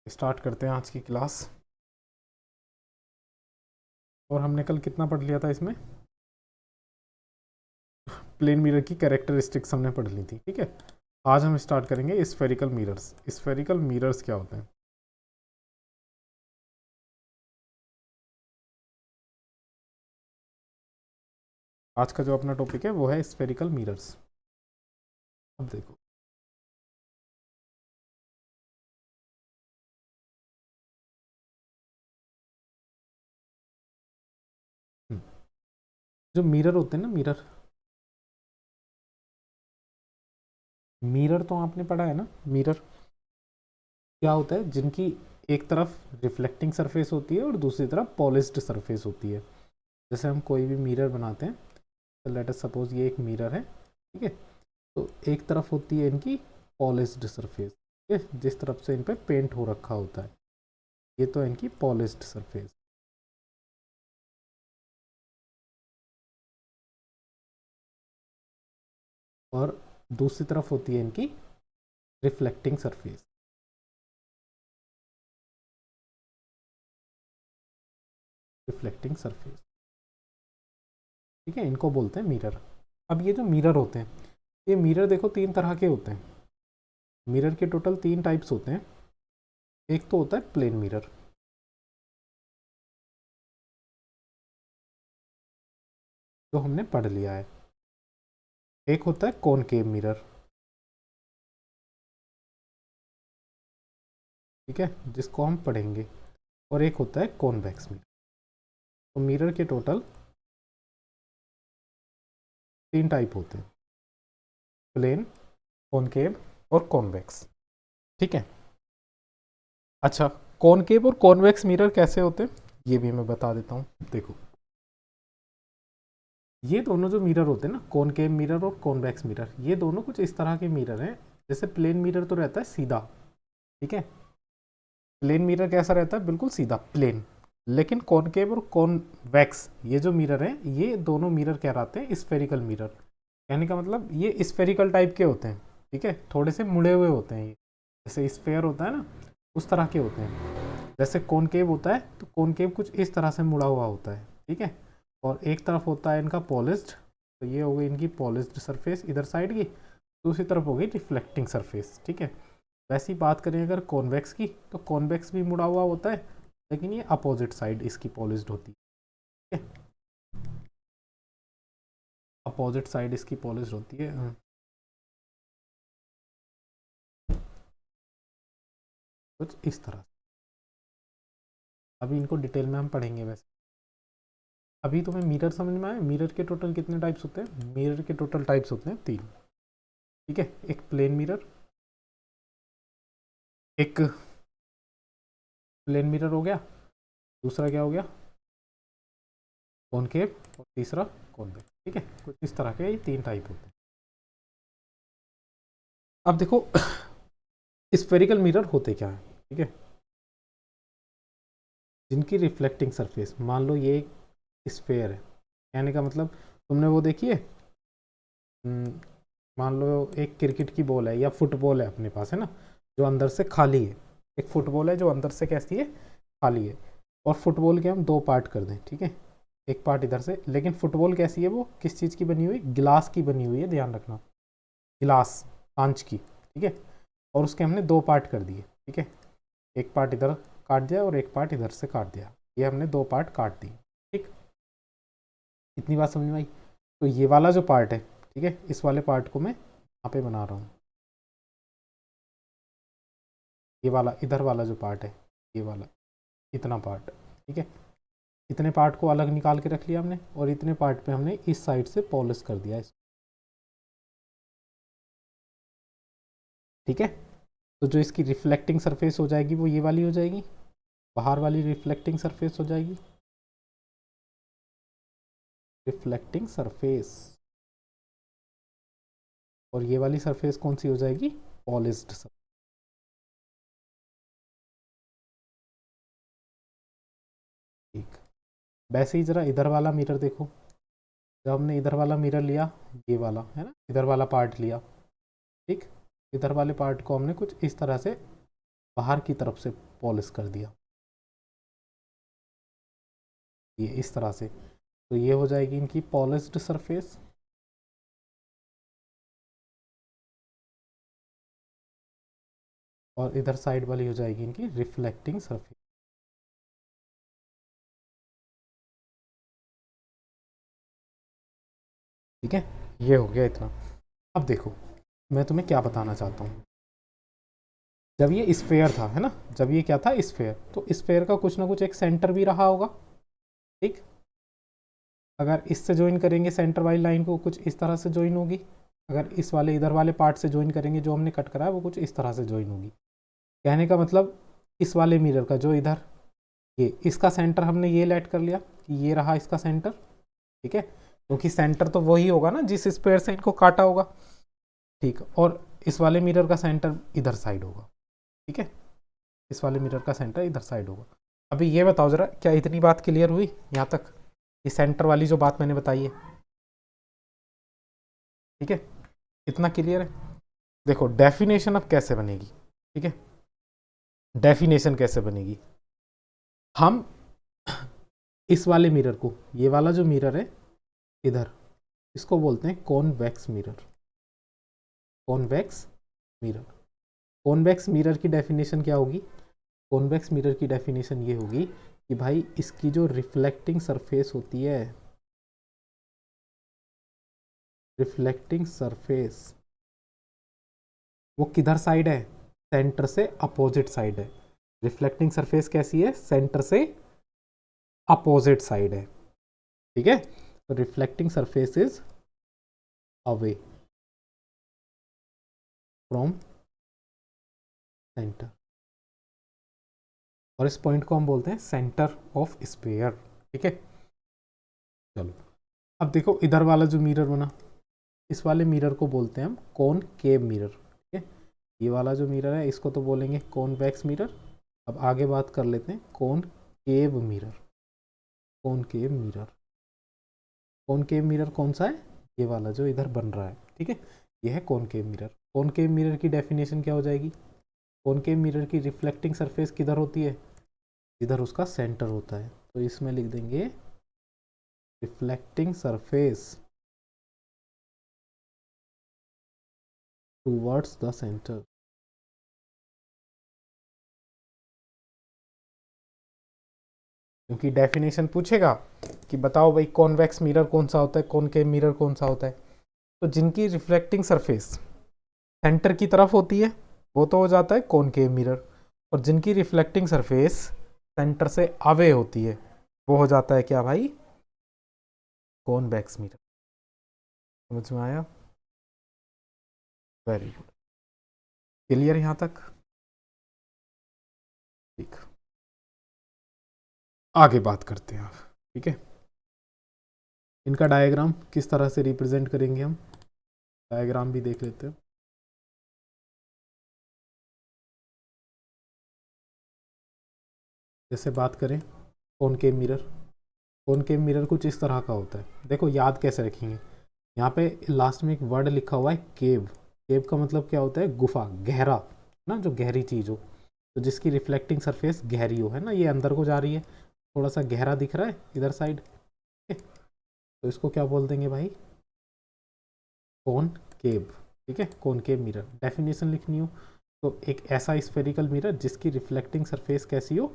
Start करते हैं आज की क्लास। और हमने कल कितना पढ़ लिया था इसमें? प्लेन मिरर की कैरेक्टरिस्टिक्स हमने पढ़ ली थी, ठीक है। आज हम स्टार्ट करेंगे स्फेरिकल मिरर्स। स्फेरिकल मिरर्स क्या होते हैं? आज का जो अपना टॉपिक है वो है स्फेरिकल मिरर्स। अब देखो, जो मिरर होते हैं ना, मिरर मिरर तो आपने पढ़ा है ना। मिरर क्या होता है? जिनकी एक तरफ रिफ्लेक्टिंग सरफेस होती है और दूसरी तरफ पॉलिश्ड सरफेस होती है। जैसे हम कोई भी मिरर बनाते हैं, तो लेट अस सपोज ये एक मिरर है, ठीक है। तो एक तरफ होती है इनकी पॉलिश्ड सरफेस, ठीक है, जिस तरफ से इन पे पेंट हो रखा होता है। ये तो है इनकी पॉलिश्ड सरफेस। और दूसरी तरफ होती है इनकी रिफ्लेक्टिंग सरफेस। रिफ्लेक्टिंग सरफेस, ठीक है, इनको बोलते हैं मिरर। अब ये जो मिरर होते हैं, ये मिरर देखो तीन तरह के होते हैं। मिरर के टोटल तीन टाइप्स होते हैं। एक तो होता है प्लेन मिरर, जो हमने पढ़ लिया है। एक होता है कॉनकेव मिरर, ठीक है, जिसको हम पढ़ेंगे। और एक होता है कॉन्वेक्स मिरर। तो मिरर के टोटल तीन टाइप होते हैं, प्लेन, कॉनकेव और कॉन्वेक्स, ठीक है। अच्छा, कॉनकेव और कॉन्वेक्स मिरर कैसे होते हैं ये भी मैं बता देता हूँ। देखो, ये दोनों जो मिरर होते हैं ना, कॉनकेव मिरर और कॉन्वेक्स मिरर, ये दोनों कुछ इस तरह के मिरर हैं। जैसे प्लेन मिरर तो रहता है सीधा, ठीक है। प्लेन मिरर कैसा रहता है? बिल्कुल सीधा, प्लेन। लेकिन कॉनकेव और कॉन्वेक्स ये जो मिरर हैं, ये दोनों मिरर कहलाते हैं स्फेरिकल मिरर। कहने का मतलब ये स्फेरिकल टाइप के होते हैं, ठीक है, थोड़े से मुड़े हुए होते हैं ये। जैसे स्फेयर होता है ना, उस तरह के होते हैं। जैसे कॉनकेव होता है, तो कॉनकेव कुछ इस तरह से मुड़ा हुआ होता है, ठीक है। और एक तरफ होता है इनका पॉलिश्ड, तो ये हो गई इनकी पॉलिश्ड सरफेस इधर साइड की। दूसरी तरफ हो गई रिफ्लेक्टिंग सरफेस, ठीक है। वैसी बात करें अगर कॉन्वेक्स की, तो कॉन्वेक्स भी मुड़ा हुआ होता है, लेकिन ये अपोजिट साइड इसकी पॉलिश्ड होती है, ठीक है। अपोजिट साइड इसकी पॉलिश्ड होती है, कुछ इस तरह। अभी इनको डिटेल में हम पढ़ेंगे। वैसे अभी तुम्हें मिरर समझ में आए? मिरर के टोटल कितने टाइप्स होते हैं? मिरर के टोटल टाइप्स होते हैं तीन, ठीक है। एक प्लेन मिरर, एक प्लेन मिरर हो गया, दूसरा क्या हो गया? कॉनकेव, और तीसरा कॉन्वेक्स, ठीक है। कुछ इस तरह के ये तीन टाइप होते हैं। अब देखो, स्फेरिकल मिरर होते क्या है, ठीक है। जिनकी रिफ्लेक्टिंग सरफेस, मान लो ये एक स्फेयर है, कहने का मतलब तुमने वो देखी है, मान लो एक क्रिकेट की बॉल है या फुटबॉल है अपने पास, है ना, जो अंदर से खाली है। एक फुटबॉल है जो अंदर से कैसी है? खाली है। और फुटबॉल के हम दो पार्ट कर दें, ठीक है। एक पार्ट इधर से, लेकिन फुटबॉल कैसी है? वो किस चीज़ की बनी हुई? गिलास की बनी हुई है, ध्यान रखना, गिलास, कांच की, ठीक है। और उसके हमने दो पार्ट कर दिए, ठीक है। एक पार्ट इधर काट दिया और एक पार्ट इधर से काट दिया, ये हमने दो पार्ट काट दिए, ठीक। इतनी बात समझ में आई? तो ये वाला जो पार्ट है, ठीक है, इस वाले पार्ट को मैं यहाँ पे बना रहा हूँ। ये वाला इधर वाला जो पार्ट है, ये वाला इतना पार्ट, ठीक है। इतने पार्ट को अलग निकाल के रख लिया हमने, और इतने पार्ट पे हमने इस साइड से पॉलिश कर दिया, ठीक है। तो जो इसकी रिफ्लेक्टिंग सरफेस हो जाएगी वो ये वाली हो जाएगी, बाहर वाली रिफ्लेक्टिंग सरफेस हो जाएगी। रिफ्लेक्टिंग सरफेस, और ये वाली सरफेस कौन सी हो जाएगी? पॉलिश्ड सरफेस, ठीक। वैसे ही जरा इधर वाला मिरर देखो। जब हमने इधर वाला मिरर लिया, ये वाला है ना, इधर वाला पार्ट लिया, ठीक। इधर वाले पार्ट को हमने कुछ इस तरह से बाहर की तरफ से पॉलिश कर दिया, ये इस तरह से। तो ये हो जाएगी इनकी पॉलिश्ड सरफेस। और इधर साइड वाली हो जाएगी इनकी रिफ्लेक्टिंग सरफेस। ठीक है, ये हो गया इतना। अब देखो मैं तुम्हें क्या बताना चाहता हूँ। जब ये स्फेयर था, है ना, जब ये क्या था स्फेयर, तो स्फेयर का कुछ ना कुछ एक सेंटर भी रहा होगा। ठीक, अगर इससे ज्वाइन करेंगे सेंटर वाली लाइन को, कुछ इस तरह से ज्वाइन होगी। अगर इस वाले इधर वाले पार्ट से ज्वाइन करेंगे जो हमने कट करा है, वो कुछ इस तरह से ज्वाइन होगी। कहने का मतलब इस वाले मिरर का जो इधर ये इसका सेंटर हमने ये लेट कर लिया कि ये रहा इसका सेंटर। ठीक है, क्योंकि सेंटर तो वही होगा ना जिस स्क्वायर से इनको काटा होगा। ठीक, और इस वाले मिरर का सेंटर इधर साइड होगा। ठीक है, इस वाले मिरर का सेंटर इधर साइड होगा। अभी ये बताओ जरा, क्या इतनी बात क्लियर हुई यहाँ तक? ये सेंटर वाली जो बात मैंने बताई है, ठीक है, इतना क्लियर है? देखो डेफिनेशन अब कैसे बनेगी। ठीक है, डेफिनेशन कैसे बनेगी? हम इस वाले मिरर को, ये वाला जो मिरर है इधर, इसको बोलते हैं convex mirror. Convex mirror, convex mirror की डेफिनेशन क्या होगी? कॉन्वेक्स मिरर की डेफिनेशन ये होगी कि भाई इसकी जो रिफ्लेक्टिंग सरफेस होती है, रिफ्लेक्टिंग सरफेस, वो किधर साइड है? सेंटर से अपोजिट साइड है। रिफ्लेक्टिंग सरफेस कैसी है? सेंटर से अपोजिट साइड है। ठीक है, तो reflecting surface is away from centre, और इस पॉइंट को हम बोलते हैं सेंटर ऑफ स्फीयर। ठीक है, चलो अब देखो इधर वाला जो मिरर बना, इस वाले मिरर को बोलते हैं हम कॉनकेव मिरर। ठीक है, ये वाला जो मिरर है इसको तो बोलेंगे कॉन्वेक्स मिरर। अब आगे बात कर लेते हैं concave mirror. Concave mirror, concave mirror कौन सा है? ये वाला जो इधर बन रहा है। ठीक है, ये है कॉनकेव मिरर। कॉनकेव मिरर की डेफिनेशन क्या हो जाएगी? कॉनकेव मिरर की रिफ्लेक्टिंग सरफेस किधर होती है? इधर उसका सेंटर होता है, तो इसमें लिख देंगे reflecting surface towards the centre. क्योंकि डेफिनेशन पूछेगा कि बताओ भाई कॉन्वेक्स मिरर कौन सा होता है, कॉनकेव मिरर कौन सा होता है, तो जिनकी रिफ्लेक्टिंग सरफेस सेंटर की तरफ होती है वो तो हो जाता है कॉनकेव मिरर, और जिनकी रिफ्लेक्टिंग सरफेस सेंटर से अवे होती है वो हो जाता है क्या भाई? Convex mirror. समझ में आया? वेरी गुड, क्लियर यहाँ तक? ठीक, आगे बात करते हैं आप। ठीक है, इनका डायग्राम किस तरह से रिप्रेजेंट करेंगे हम, डायग्राम भी देख लेते हैं। जैसे बात करें कॉनकेव मिरर, कॉनकेव मिरर कुछ इस तरह का होता है। देखो याद कैसे रखेंगे, यहाँ पे लास्ट में एक वर्ड लिखा हुआ है केव। केव का मतलब क्या होता है? गुफा, गहरा ना, जो गहरी चीज़ हो, तो जिसकी रिफ्लेक्टिंग सरफेस गहरी हो, है ना, ये अंदर को जा रही है, थोड़ा सा गहरा दिख रहा है इधर साइड। तो इसको क्या बोल देंगे भाई? कॉनकेव। ठीक है, कॉनकेव मिरर। डेफिनेशन लिखनी हो तो एक ऐसा स्फेरिकल मिरर जिसकी रिफ्लेक्टिंग सरफेस कैसी हो?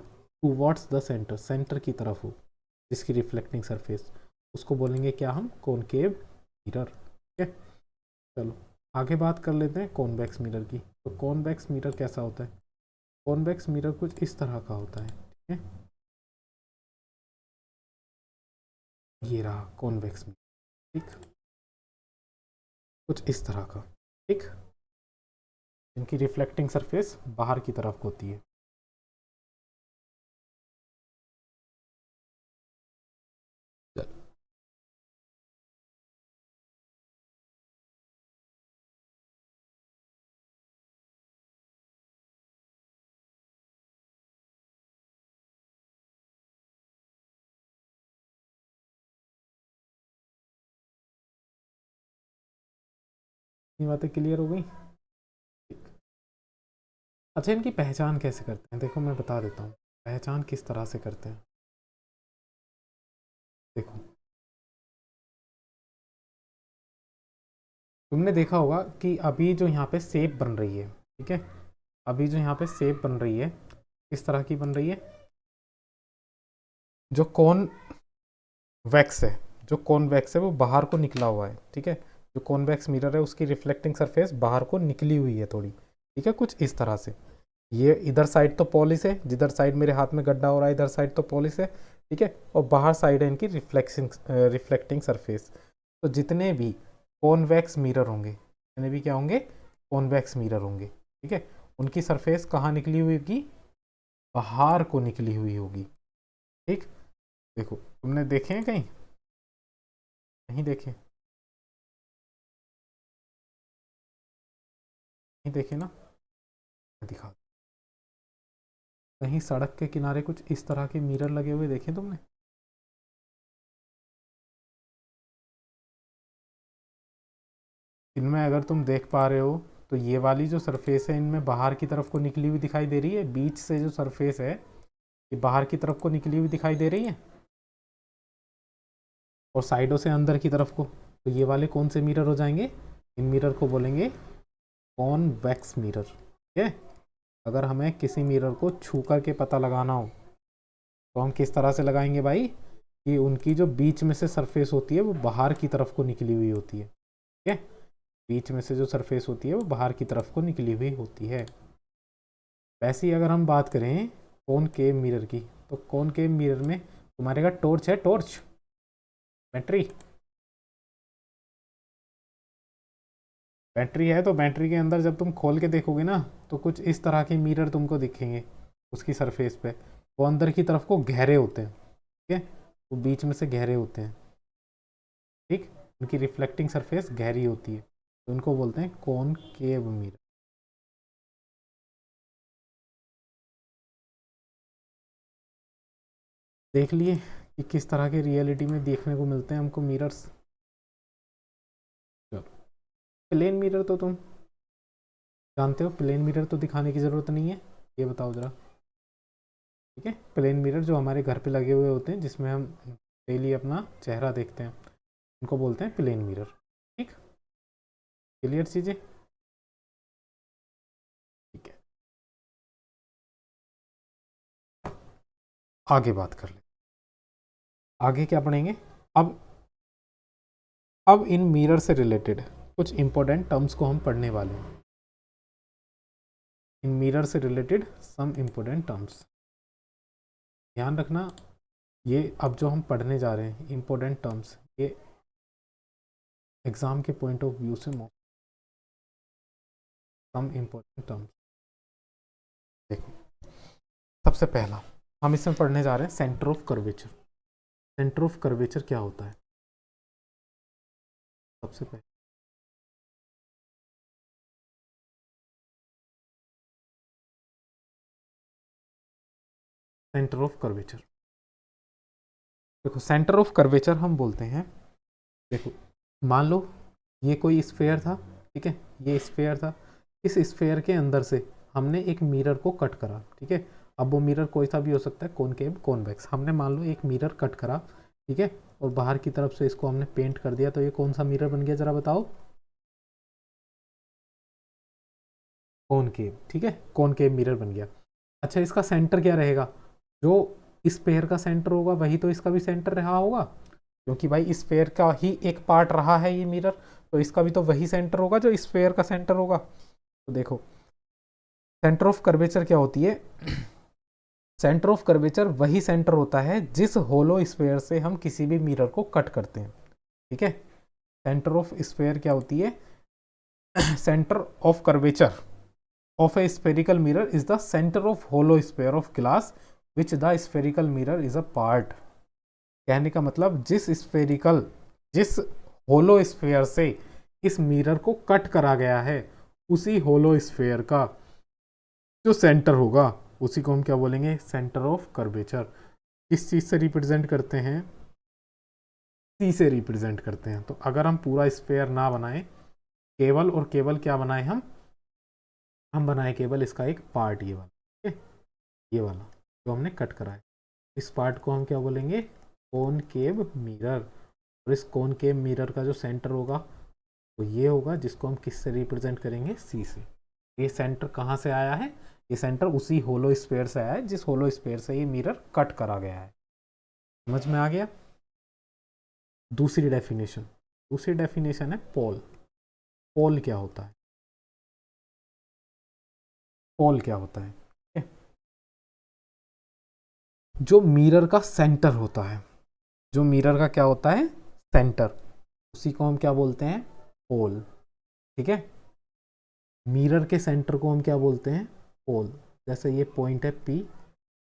टूवर्ड्स द सेंटर, सेंटर की तरफ हो जिसकी रिफ्लेक्टिंग सरफेस, उसको बोलेंगे क्या हम? Concave mirror. ठीक है, चलो आगे बात कर लेते हैं कॉन्वेक्स मिरर की। तो कॉन्वेक्स मिरर कैसा होता है? कॉन्वेक्स मिरर कुछ इस तरह का होता है। ठीक है, ये रहा कॉन्वेक्स मिरर। ठीक, कुछ इस तरह का। ठीक, इनकी रिफ्लेक्टिंग सरफेस बाहर की तरफ होती है। ये बातें क्लियर हो गई? अच्छा, इनकी पहचान कैसे करते हैं? देखो मैं बता देता हूँ पहचान किस तरह से करते हैं। देखो, तुमने देखा होगा कि अभी जो यहाँ पे शेप बन रही है, ठीक है, अभी जो यहाँ पे शेप बन रही है किस तरह की बन रही है? जो कॉन वैक्स है, जो कॉन्वेक्स है वो बाहर को निकला हुआ है, ठीक है। जो कॉन्वेक्स मिरर है उसकी रिफ्लेक्टिंग सरफेस बाहर को निकली हुई है थोड़ी, ठीक है, कुछ इस तरह से। ये इधर साइड तो पॉलिश है, जिधर साइड मेरे हाथ में गड्ढा हो रहा है इधर साइड तो पॉलिश है, ठीक है, और बाहर साइड है इनकी रिफ्लेक्टिंग सरफेस। तो जितने भी कॉन्वेक्स मिरर होंगे, जितने भी क्या होंगे, कॉन्वेक्स मिरर होंगे, ठीक है, उनकी सरफेस कहाँ निकली हुई होगी? बाहर को निकली हुई होगी, ठीक। देखो, तुमने देखे हैं कहीं? नहीं देखे? नहीं देखे ना? दिखा, कहीं सड़क के किनारे कुछ इस तरह के मिरर लगे हुए देखे तुमने? इनमें अगर तुम देख पा रहे हो तो ये वाली जो सरफेस है इनमें बाहर की तरफ को निकली हुई दिखाई दे रही है, बीच से जो सरफेस है ये बाहर की तरफ को निकली हुई दिखाई दे रही है, और साइडों से अंदर की तरफ को। तो ये वाले कौन से मिरर हो जाएंगे? इन मिरर को बोलेंगे कॉन्वेक्स मिरर, ठीक है। अगर हमें किसी मिरर को छू करके पता लगाना हो तो हम किस तरह से लगाएंगे भाई? कि उनकी जो बीच में से सरफेस होती है वो बाहर की तरफ को निकली हुई होती है, ठीक है। बीच में से जो सरफेस होती है वो बाहर की तरफ को निकली हुई होती है। वैसे ही अगर हम बात करें कॉनकेव मिरर की, तो कॉनकेव मिरर में तुम्हारे का टॉर्च है, टॉर्च, बैटरी, बैटरी है, तो बैटरी के अंदर जब तुम खोल के देखोगे ना तो कुछ इस तरह के मिरर तुमको दिखेंगे उसकी सरफेस पे। वो अंदर की तरफ को गहरे होते हैं, ठीक है, वो बीच में से गहरे होते हैं, ठीक। उनकी रिफ्लेक्टिंग सरफेस गहरी होती है, तो उनको बोलते हैं कॉनकेव मिरर। देख लिए कि किस तरह के रियलिटी में देखने को मिलते हैं हमको मिरर्स। प्लेन मिरर तो तुम जानते हो, प्लेन मिरर तो दिखाने की ज़रूरत नहीं है, ये बताओ ज़रा, ठीक है। प्लेन मिरर जो हमारे घर पे लगे हुए होते हैं जिसमें हम डेली अपना चेहरा देखते हैं उनको बोलते हैं प्लेन मिरर, ठीक। क्लियर चीज़ें? ठीक है, आगे बात कर ले। आगे क्या पढ़ेंगे? अब अब इन मिरर से रिलेटेड कुछ इंपॉर्टेंट टर्म्स को हम पढ़ने वाले हैं। इन मिरर से रिलेटेड सम इंपॉर्टेंट टर्म्स, ध्यान रखना। ये अब जो हम पढ़ने जा रहे हैं इंपॉर्टेंट टर्म्स, ये एग्जाम के पॉइंट ऑफ व्यू से सम इंपॉर्टेंट टर्म्स। देखो, सबसे पहला हम इसमें पढ़ने जा रहे हैं centre of curvature. Centre of curvature क्या होता है? सबसे पहले सेंटर ऑफ कर्वेचर, देखो सेंटर ऑफ कर्वेचर हम बोलते हैं, देखो मान लो ये कोई स्फेयर था, ठीक है, ये स्फेयर था, इस स्फेयर के अंदर से हमने एक मिरर को कट करा, ठीक है। अब वो मिरर कोई सा भी हो सकता है, कॉनकेव, कॉन्वेक्स। हमने मान लो एक मिरर कट करा, ठीक है, और बाहर की तरफ से इसको हमने पेंट कर दिया, तो ये कौन सा मिरर बन गया जरा बताओ? कॉनकेव, ठीक है, कॉनकेव मिरर बन गया। अच्छा, इसका सेंटर क्या रहेगा? जो इस पेयर का सेंटर होगा वही तो इसका भी सेंटर रहा होगा, क्योंकि भाई इस पेयर का ही एक पार्ट रहा है ये मिरर, तो इसका भी तो वही सेंटर होगा जो इस पेयर का सेंटर होगा। तो देखो, सेंटर ऑफ कर्वेचर क्या होती है? सेंटर ऑफ कर्वेचर वही सेंटर होता है जिस होलो स्फेयर से हम किसी भी मिरर को कट करते हैं, ठीक है। सेंटर ऑफ स्फेयर क्या होती है? Centre of curvature of a spherical mirror is the center of hollow sphere of glass which the spherical mirror is a part। कहने का मतलब जिस होलो स्फेयर से इस मिरर को कट करा गया है उसी होलो स्फेयर का जो सेंटर होगा उसी को हम क्या बोलेंगे? Centre of curvature. किस चीज से रिप्रेजेंट करते हैं? सी से रिप्रेजेंट करते हैं। तो अगर हम पूरा स्फेयर ना बनाए, केवल और केवल क्या बनाए हम? हम बनाए केवल इसका एक पार्ट, ये वाला, ठीक है, ये वाला जो हमने कट करा है, इस पार्ट को हम क्या बोलेंगे, कॉनकेव मिरर। और इस कॉनकेव मिरर का जो सेंटर होगा वो ये होगा, जिसको हम किससे रिप्रेजेंट करेंगे, सी से। ये सेंटर कहाँ से आया है, ये सेंटर उसी होलो स्फीयर से आया है जिस होलो स्फीयर से ये मिरर कट करा गया है। समझ में आ गया। दूसरी डेफिनेशन है पोल। पोल क्या होता है, पोल क्या होता है, जो मिरर का सेंटर होता है, जो मिरर का क्या होता है, सेंटर, उसी को हम क्या बोलते हैं, पोल। ठीक है, मिरर के सेंटर को हम क्या बोलते हैं, पोल। जैसे ये पॉइंट है P,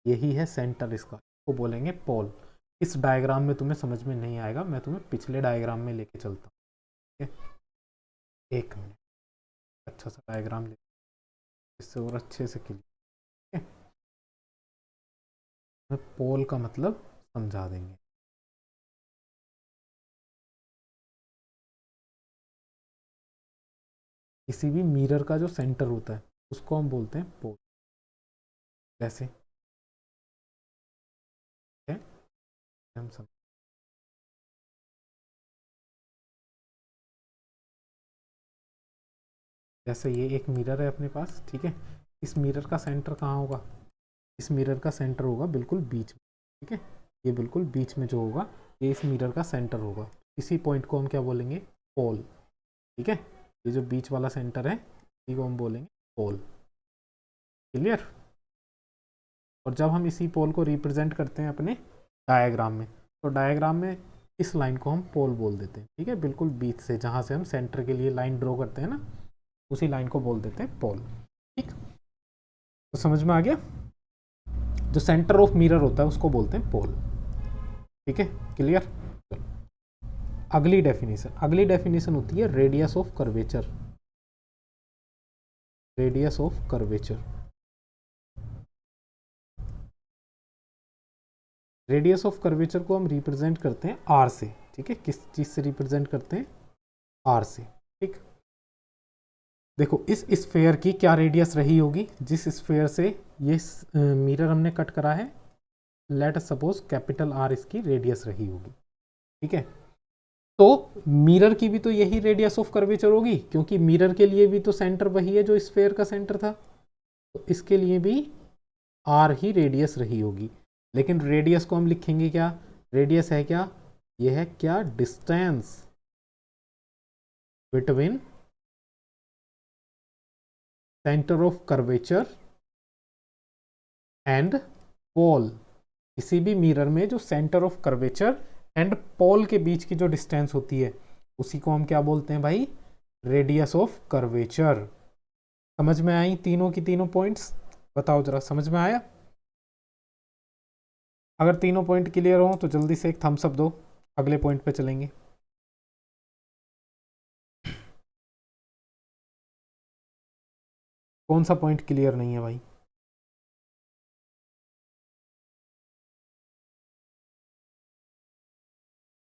यही है सेंटर इसका, इसको बोलेंगे पोल। इस डायग्राम में तुम्हें समझ में नहीं आएगा, मैं तुम्हें पिछले डायग्राम में लेके चलता हूँ। ठीक है, एक मिनट, अच्छा सा डायग्राम ले, इससे और अच्छे से क्लियर, पोल का मतलब समझा देंगे। किसी भी मिरर का जो सेंटर होता है उसको हम बोलते हैं पोल। जैसे हम सब, जैसे ये एक मिरर है अपने पास, ठीक है, इस मिरर का सेंटर कहाँ होगा, इस मिरर का सेंटर होगा बिल्कुल बीच में। ठीक है, ये बिल्कुल बीच में जो होगा ये इस मिरर का सेंटर होगा, इसी पॉइंट को हम क्या बोलेंगे, पोल। ठीक है, ये जो बीच वाला सेंटर है इसी को हम बोलेंगे पोल। क्लियर। और जब हम इसी पोल को रिप्रेजेंट करते हैं अपने डायग्राम में, तो डायग्राम में इस लाइन को हम पोल बोल देते हैं। ठीक है, बिल्कुल बीच से जहाँ से हम सेंटर के लिए लाइन ड्रॉ करते हैं ना, उसी लाइन को बोल देते हैं पोल। ठीक, तो समझ में आ गया, जो सेंटर ऑफ मिरर होता है उसको बोलते हैं पोल। ठीक है, क्लियर। अगली डेफिनेशन होती है radius of curvature. Radius of curvature, radius of curvature को हम रिप्रेजेंट करते हैं आर से। ठीक है, किस चीज से रिप्रेजेंट करते हैं, आर से। ठीक, देखो इस स्फेयर की क्या रेडियस रही होगी, जिस स्फेयर से ये मिरर हमने कट करा है, लेट सपोज कैपिटल आर इसकी रेडियस रही होगी। ठीक है, तो मिरर की भी तो यही रेडियस ऑफ कर्वेचर होगी, क्योंकि मिरर के लिए भी तो सेंटर वही है जो स्फेयर का सेंटर था, तो इसके लिए भी आर ही रेडियस रही होगी। लेकिन रेडियस को हम लिखेंगे क्या, रेडियस है क्या, यह है क्या, distance between centre of curvature and pole. किसी भी मिरर में जो centre of curvature and pole के बीच की जो डिस्टेंस होती है उसी को हम क्या बोलते हैं भाई, रेडियस ऑफ कर्वेचर। समझ में आई तीनों की तीनों पॉइंट्स, बताओ जरा समझ में आया। अगर तीनों पॉइंट क्लियर हो तो जल्दी से एक थम्स अप दो, अगले पॉइंट पे चलेंगे। कौन सा पॉइंट क्लियर नहीं है भाई,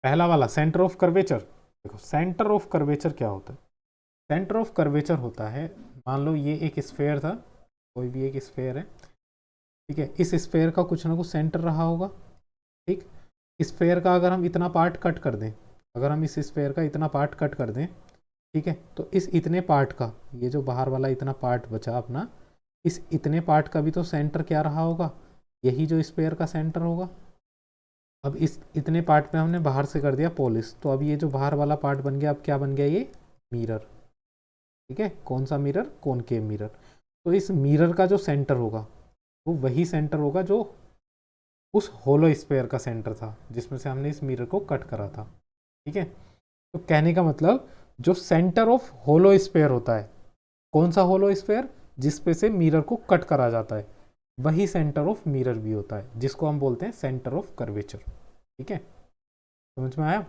पहला वाला सेंटर ऑफ कर्वेचर। देखो सेंटर ऑफ कर्वेचर क्या होता है, सेंटर ऑफ कर्वेचर होता है, मान लो ये एक स्फेयर था, कोई भी एक स्फेयर है, ठीक है, इस स्फेयर का कुछ ना कुछ सेंटर रहा होगा। ठीक, स्फेयर का अगर हम इतना पार्ट कट कर दें, अगर हम इस स्फेयर का इतना पार्ट कट कर दें, ठीक है, तो इस इतने पार्ट का, ये जो बाहर वाला इतना पार्ट बचा अपना, इस इतने पार्ट का भी तो सेंटर क्या रहा होगा, यही जो स्फेयर का सेंटर होगा। अब इस इतने पार्ट में हमने बाहर से कर दिया पॉलिश, तो अब ये जो बाहर वाला पार्ट बन गया, अब क्या बन गया, ये मिरर। ठीक है, कौन सा मिरर, कॉनकेव मिरर। तो इस मिरर का जो सेंटर होगा वो वही सेंटर होगा जो उस होलो स्फेयर का सेंटर था जिसमें से हमने इस मिरर को कट करा था। ठीक है, तो कहने का मतलब जो सेंटर ऑफ होलो स्फेयर होता है, कौन सा होलो स्फेयर, जिसपे से मिरर को कट करा जाता है, वही सेंटर ऑफ मिरर भी होता है, जिसको हम बोलते हैं सेंटर ऑफ कर्वेचर। ठीक है, समझ में आया।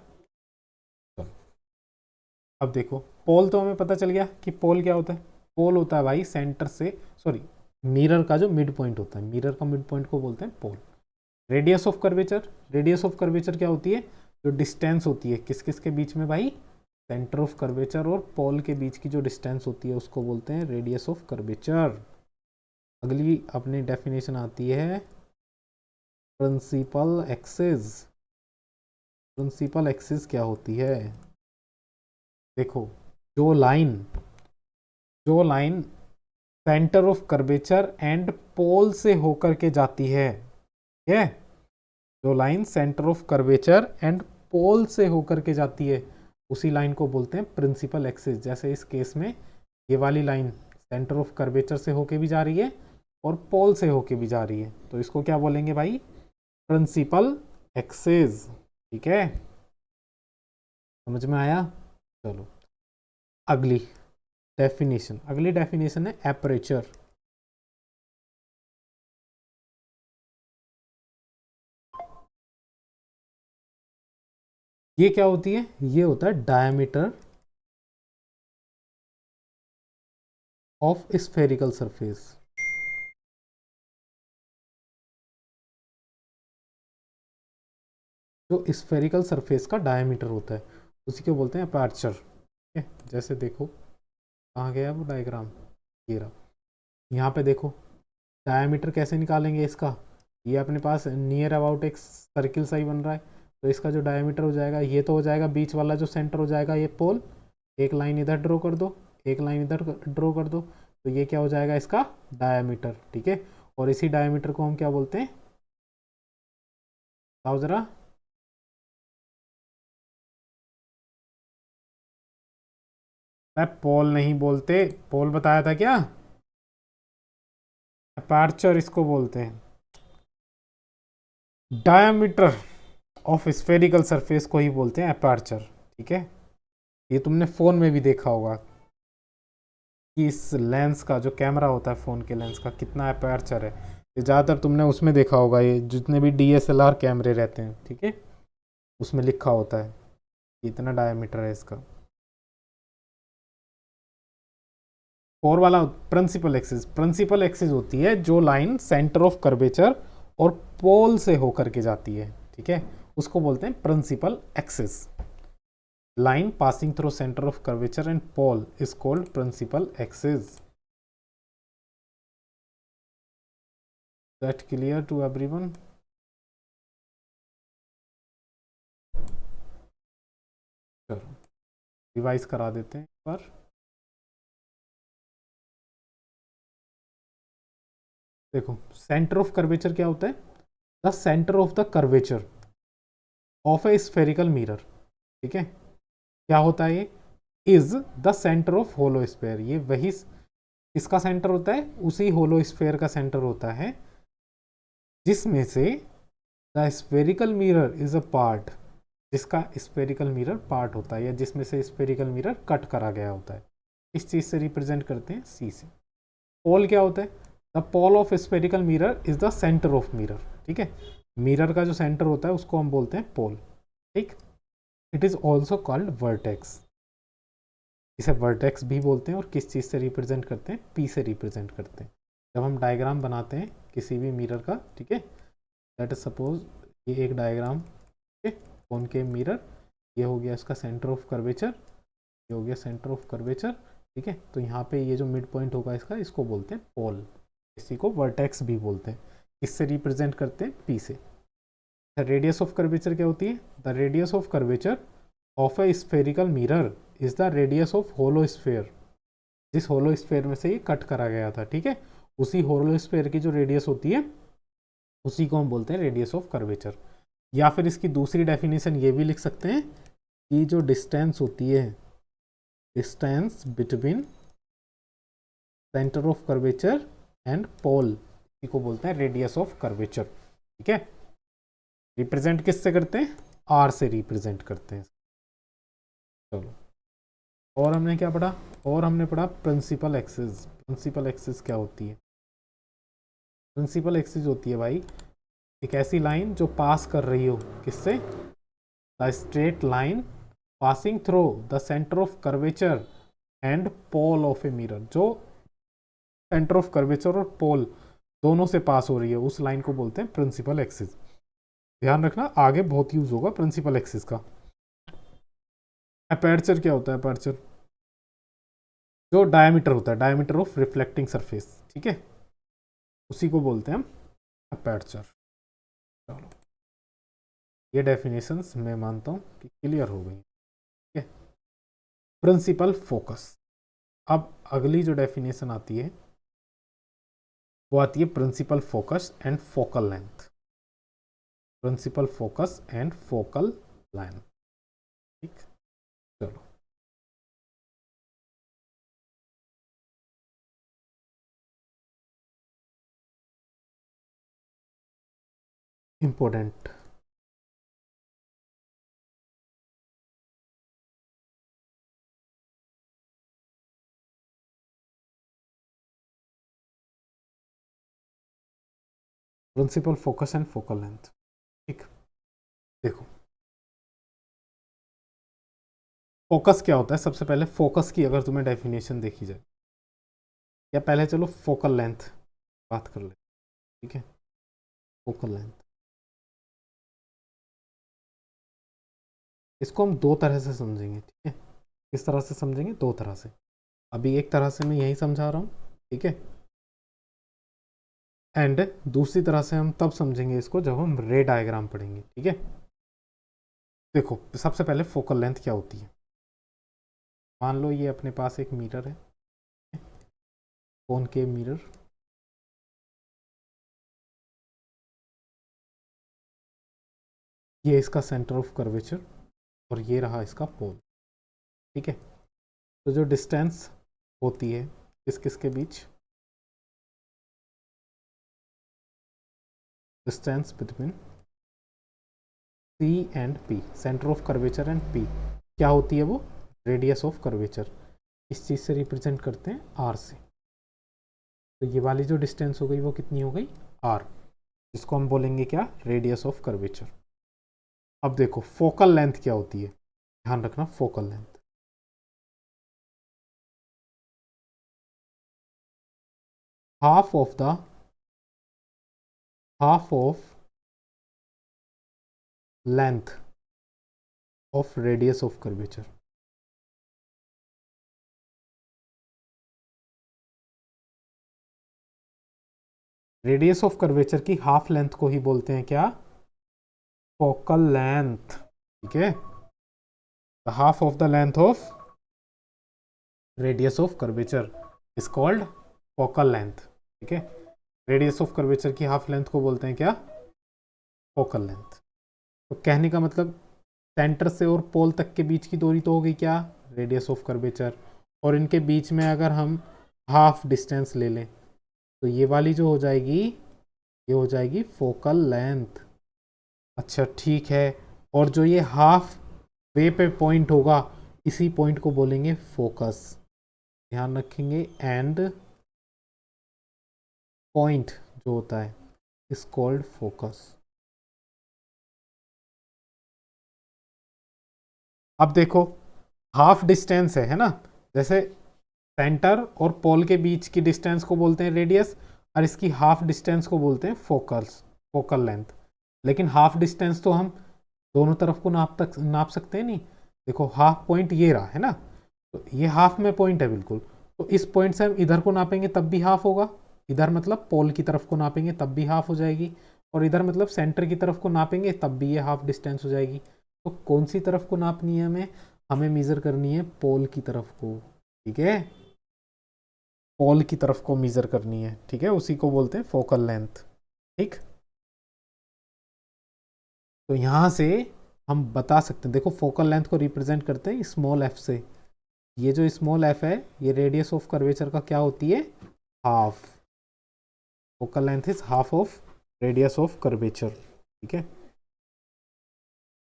अब देखो पोल तो हमें पता चल गया कि पोल क्या होता है, पोल होता है भाई सेंटर से, सॉरी, मिरर का जो मिड पॉइंट होता है, मिरर का मिड पॉइंट को बोलते हैं pole. Radius of curvature, radius of curvature क्या होती है, जो डिस्टेंस होती है किस किस के बीच में भाई, सेंटर ऑफ कर्वेचर और पोल के बीच की जो डिस्टेंस होती है उसको बोलते हैं रेडियस ऑफ कर्वेचर। अगली अपनी डेफिनेशन आती है प्रिंसिपल एक्सिस। प्रिंसिपल एक्सिस क्या होती है? देखो, जो line centre of curvature and pole से होकर के जाती है, ठीक है, जो line centre of curvature and pole से होकर के जाती है उसी लाइन को बोलते हैं प्रिंसिपल एक्सिस। जैसे इस केस में ये वाली लाइन सेंटर ऑफ कर्वेचर से होके भी जा रही है और पोल से होके भी जा रही है, तो इसको क्या बोलेंगे भाई? Principal axis. ठीक है, समझ में आया? चलो अगली डेफिनेशन है एपरेचर। ये क्या होती है? ये होता है डायमीटर ऑफ स्फेरिकल सरफेस। जो स्फेरिकल सरफेस का डायमीटर होता है उसी को बोलते हैं अपर्चर। ठीक है, जैसे देखो कहाँ गया वो डायग्राम, ये रहा। यहाँ पे देखो डायमीटर कैसे निकालेंगे इसका? ये अपने पास नियर अबाउट एक सर्किल सा ही बन रहा है, तो इसका जो डायमीटर हो जाएगा ये तो हो जाएगा बीच वाला जो सेंटर हो जाएगा ये पोल। एक लाइन इधर ड्रॉ कर दो, एक लाइन इधर ड्रॉ कर दो, तो ये क्या हो जाएगा? इसका डायमीटर। ठीक है, और इसी डायमीटर को हम क्या बोलते हैं? बताओ जरा। पोल नहीं बोलते, पोल बताया था क्या? अपर्चर इसको बोलते हैं। डायमीटर ऑफ स्फेरिकल सरफेस को ही बोलते हैं अपर्चर। ठीक है, ये तुमने फ़ोन में भी देखा होगा कि इस लेंस का जो कैमरा होता है फ़ोन के लेंस का कितना अपर्चर है। ये ज़्यादातर तुमने उसमें देखा होगा, ये जितने भी DSLR कैमरे रहते हैं, ठीक है, उसमें लिखा होता है इतना डायमीटर है इसका। और वाला प्रिंसिपल एक्सिस होती है जो लाइन सेंटर ऑफ कर्वेचर और पोल से होकर के जाती है, ठीक है, उसको बोलते हैं principal axis. Line passing through centre of curvature and pole is called principal axis. That clear to everyone? चलो रिवाइज करा देते हैं एक बार। देखो, सेंटर ऑफ कर्वेचर क्या होता है? The centre of the curvature of a spherical mirror. ठीक है, क्या होता है ये? Is the centre of hollow sphere. ये वही इसका सेंटर होता है, उसी होलो स्फेयर का सेंटर होता है जिसमें से the spherical mirror is a part, जिसका स्फेरिकल मिरर पार्ट होता है या जिसमें से स्फेरिकल मिरर कट करा गया होता है। इस चीज से रिप्रेजेंट करते हैं सी से। पोल क्या होता है? The pole of spherical mirror is the centre of mirror. ठीक है, मिरर का जो सेंटर होता है उसको हम बोलते हैं पोल। ठीक, it is also called vertex. इसे वर्टेक्स भी बोलते हैं और किस चीज़ से रिप्रेजेंट करते हैं? पी से रिप्रेजेंट करते हैं। जब हम डायग्राम बनाते हैं किसी भी मिरर का, ठीक है, लेट अस सपोज ये एक डायग्राम, ठीक है, कॉनकेव मिरर, ये हो गया इसका सेंटर ऑफ कर्वेचर, ये हो गया सेंटर ऑफ कर्वेचर। ठीक है, तो यहाँ पे ये जो मिड पॉइंट होगा इसका, इसको बोलते हैं पोल। इसी को वर्टेक्स भी बोलते हैं। इससे रिप्रेजेंट करते हैं पी से। रेडियस ऑफ कर्वेचर क्या होती है? The radius of curvature of a spherical mirror is the radius of hollow sphere. जिस होलो स्फेयर में से ये कट करा गया था, ठीक है, उसी होलो स्फेयर की जो रेडियस होती है उसी को हम बोलते हैं रेडियस ऑफ कर्वेचर। या फिर इसकी दूसरी डेफिनेशन ये भी लिख सकते हैं कि जो डिस्टेंस होती है, distance between centre of curvature and pole, इसी को बोलते हैं रेडियस ऑफ कर्वेचर। ठीक है, रिप्रेजेंट किससे करते हैं? आर से रिप्रेजेंट करते हैं। चलो, और हमने क्या पढ़ा? और हमने पढ़ा प्रिंसिपल एक्सिस। प्रिंसिपल एक्सिस क्या होती है? प्रिंसिपल एक्सिस होती है भाई एक ऐसी लाइन जो पास कर रही हो किससे? The straight line passing through the centre of curvature and pole of a mirror. जो सेंटर ऑफ कर्वेचर और पोल दोनों से पास हो रही है उस लाइन को बोलते हैं प्रिंसिपल एक्सिस। ध्यान रखना, आगे बहुत यूज होगा प्रिंसिपल एक्सिस का। अपर्चर क्या होता है? अपर्चर जो डायमीटर होता है, डायमीटर ऑफ रिफ्लेक्टिंग सरफेस, ठीक है, उसी को बोलते हैं हम अपर्चर। चलो, ये डेफिनेशंस मैं मानता हूँ कि क्लियर हो गई, ठीक है। Principal focus. अब अगली जो डेफिनेशन आती है वो आती है principal focus and focal length. Principal focus and focal length, ठीक। चलो, important. Principal focus and focal length, ठीक। देखो, फोकस क्या होता है? सबसे पहले फोकस की अगर तुम्हें डेफिनेशन देखी जाए, या पहले चलो फोकल लेंथ बात कर ले, ठीक है। फोकल लेंथ, इसको हम दो तरह से समझेंगे, ठीक है। किस तरह से समझेंगे? दो तरह से। अभी एक तरह से मैं यही समझा रहा हूँ, ठीक है, एंड दूसरी तरह से हम तब समझेंगे इसको जब हम रे डायग्राम पढ़ेंगे, ठीक है। देखो, सबसे पहले फोकल लेंथ क्या होती है। मान लो ये अपने पास एक मिरर है, कॉनकेव मिरर, ये इसका सेंटर ऑफ कर्वेचर और ये रहा इसका पोल, ठीक है। तो जो डिस्टेंस होती है किस किस के बीच, distance between C and P, centre of curvature and P, क्या होती है वो? Radius of curvature. इस चीज़ से रिप्रेजेंट करते हैं आर से। तो ये वाली जो डिस्टेंस हो गई वो कितनी हो गई? आर, जिसको हम बोलेंगे क्या? Radius of curvature. अब देखो फोकल लेंथ क्या होती है, ध्यान रखना, focal length half of the half of length of radius of curvature. Radius of curvature की हाफ लेंथ को ही बोलते हैं क्या? फोकल लेंथ, ठीक है। The half of the length of radius of curvature is called focal length, ठीक है। Radius of curvature की हाफ लेंथ को बोलते हैं क्या? Focal length. तो कहने का मतलब, सेंटर से और पोल तक के बीच की दूरी तो हो गई क्या? Radius of curvature. और इनके बीच में अगर हम हाफ डिस्टेंस ले लें तो ये वाली जो हो जाएगी, ये हो जाएगी फोकल लेंथ। अच्छा, ठीक है। और जो ये हाफ वे पे पॉइंट होगा, इसी पॉइंट को बोलेंगे फोकस, ध्यान रखेंगे। एंड पॉइंट जो होता है इज कॉल्ड फोकस। अब देखो, हाफ डिस्टेंस है ना, जैसे सेंटर और पोल के बीच की डिस्टेंस को बोलते हैं रेडियस, और इसकी हाफ डिस्टेंस को बोलते हैं फोकल लेंथ। लेकिन हाफ डिस्टेंस तो हम दोनों तरफ को नाप सकते हैं नहीं। देखो, हाफ पॉइंट ये रहा है ना, तो ये हाफ में पॉइंट है बिल्कुल। तो इस पॉइंट से हम इधर को नापेंगे तब भी हाफ होगा, इधर मतलब पोल की तरफ को नापेंगे तब भी हाफ हो जाएगी, और इधर मतलब सेंटर की तरफ को नापेंगे तब भी ये हाफ डिस्टेंस हो जाएगी। तो कौन सी तरफ को नापनी है हमें? हमें मेज़र करनी है पोल की तरफ को, ठीक है। पोल की तरफ को मेज़र करनी है, ठीक है, उसी को बोलते हैं फोकल लेंथ, ठीक। तो यहाँ से हम बता सकते हैं, देखो फोकल लेंथ को रिप्रेजेंट करते हैं स्मॉल एफ से। ये जो स्मॉल एफ है ये रेडियस ऑफ कर्वेचर का क्या होती है? Half. Focal length is half of radius of curvature, ठीक है।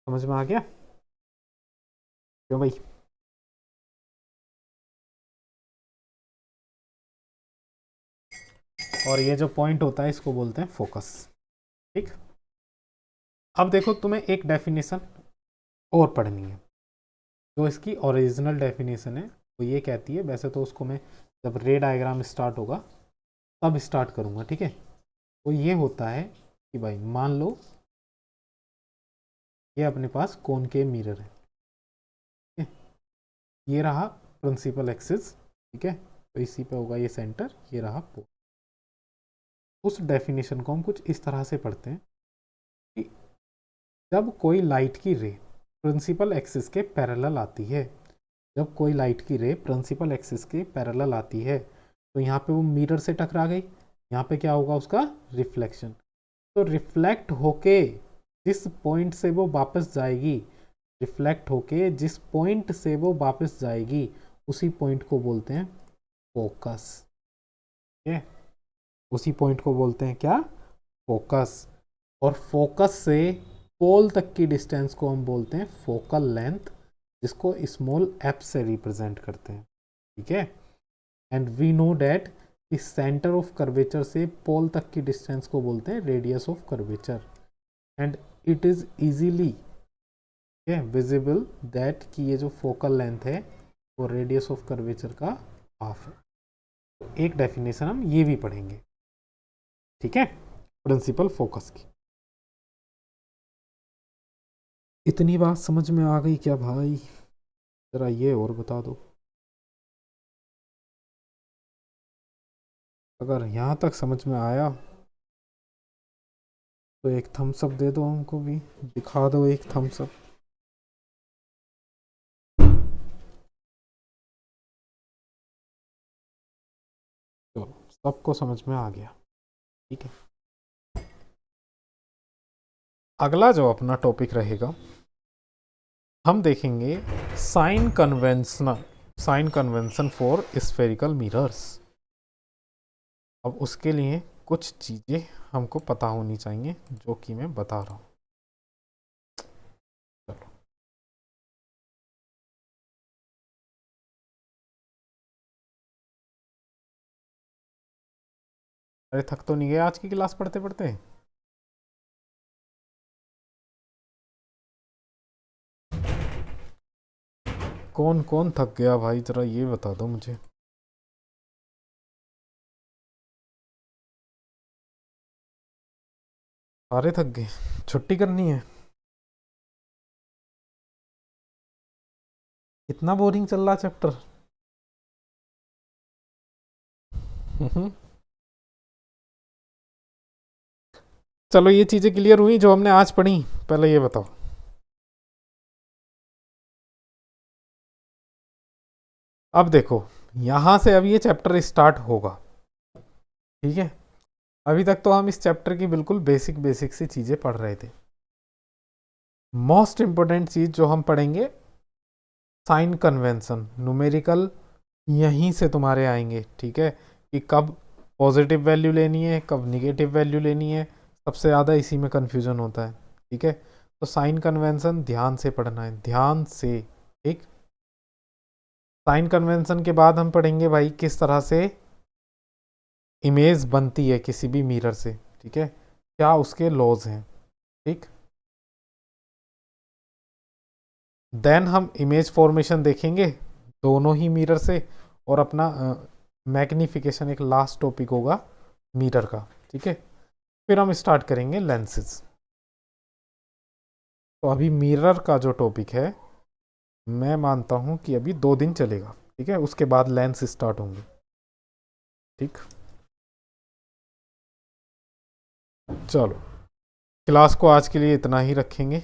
समझ में आ गया? क्यों भाई? और ये जो पॉइंट होता है इसको बोलते हैं फोकस, ठीक। अब देखो, तुम्हें एक डेफिनेशन और पढ़नी है। जो इसकी ओरिजिनल डेफिनेशन है वो ये कहती है, वैसे तो उसको मैं जब रे डायग्राम स्टार्ट होगा तब स्टार्ट करूँगा, ठीक है। वो ये होता है कि भाई मान लो ये अपने पास कॉनकेव मिरर है, ठीक है? ये रहा प्रिंसिपल एक्सिस, ठीक है, तो इसी पे होगा ये सेंटर, ये रहा पोल। उस डेफिनेशन को हम कुछ इस तरह से पढ़ते हैं कि जब कोई लाइट की रे प्रिंसिपल एक्सिस के पैरेलल आती है, जब कोई लाइट की रे प्रिंसिपल एक्सिस के पैरेलल आती है, तो यहाँ पे वो मिरर से टकरा गई, यहाँ पे क्या होगा उसका रिफ्लेक्शन। तो रिफ्लेक्ट होके जिस पॉइंट से वो वापस जाएगी, रिफ्लेक्ट होके जिस पॉइंट से वो वापस जाएगी, उसी पॉइंट को बोलते हैं फोकस। ठीक है, उसी पॉइंट को बोलते हैं क्या, फोकस। और फोकस से पोल तक की डिस्टेंस को हम बोलते हैं फोकल लेंथ, जिसको स्मॉल एफ से रिप्रेजेंट करते हैं। ठीक है, एंड वी नो डैट इस सेंटर ऑफ कर्वेचर से पोल तक की डिस्टेंस को बोलते हैं radius of curvature. And it is easily visible that कि ये जो फोकल लेंथ है वो रेडियस ऑफ कर्वेचर का हाफ है। तो एक डेफिनेशन हम ये भी पढ़ेंगे, ठीक है, प्रिंसिपल फोकस की। इतनी बात समझ में आ गई क्या भाई? जरा ये और बता दो। अगर यहाँ तक समझ में आया तो एक थम्स अप दे दो, हमको भी दिखा दो एक थम्स अप। चलो, सबको समझ में आ गया, ठीक है। अगला जो अपना टॉपिक रहेगा, हम देखेंगे sign convention for spherical mirrors. अब उसके लिए कुछ चीज़ें हमको पता होनी चाहिए, जो कि मैं बता रहा हूँ। चलो, अरे थक तो नहीं गए आज की क्लास पढ़ते पढ़ते? कौन कौन थक गया भाई, जरा ये बता दो मुझे। सारे थक गए? छुट्टी करनी है? इतना बोरिंग चल रहा चैप्टर? चलो, ये चीज़ें क्लियर हुई जो हमने आज पढ़ी? पहले ये बताओ। अब देखो, यहाँ से अब ये चैप्टर स्टार्ट होगा, ठीक है। अभी तक तो हम इस चैप्टर की बिल्कुल बेसिक बेसिक सी चीज़ें पढ़ रहे थे। मोस्ट इंपॉर्टेंट चीज़ जो हम पढ़ेंगे, साइन कन्वेंशन, न्यूमेरिकल यहीं से तुम्हारे आएंगे, ठीक है, कि कब पॉजिटिव वैल्यू लेनी है, कब निगेटिव वैल्यू लेनी है। सबसे ज़्यादा इसी में कन्फ्यूजन होता है, ठीक है। तो साइन कन्वेंशन ध्यान से पढ़ना है, ध्यान से, ठीक। साइन कन्वेंशन के बाद हम पढ़ेंगे भाई किस तरह से इमेज बनती है किसी भी मिरर से, ठीक है, क्या उसके लॉज हैं, ठीक। देन हम इमेज फॉर्मेशन देखेंगे दोनों ही मिरर से, और अपना मैग्निफिकेशन एक लास्ट टॉपिक होगा मिरर का, ठीक है। फिर हम स्टार्ट करेंगे लेंसेज। तो अभी मिरर का जो टॉपिक है, मैं मानता हूं कि अभी 2 दिन चलेगा, ठीक है, उसके बाद लेंस स्टार्ट होंगे, ठीक। चलो, क्लास को आज के लिए इतना ही रखेंगे।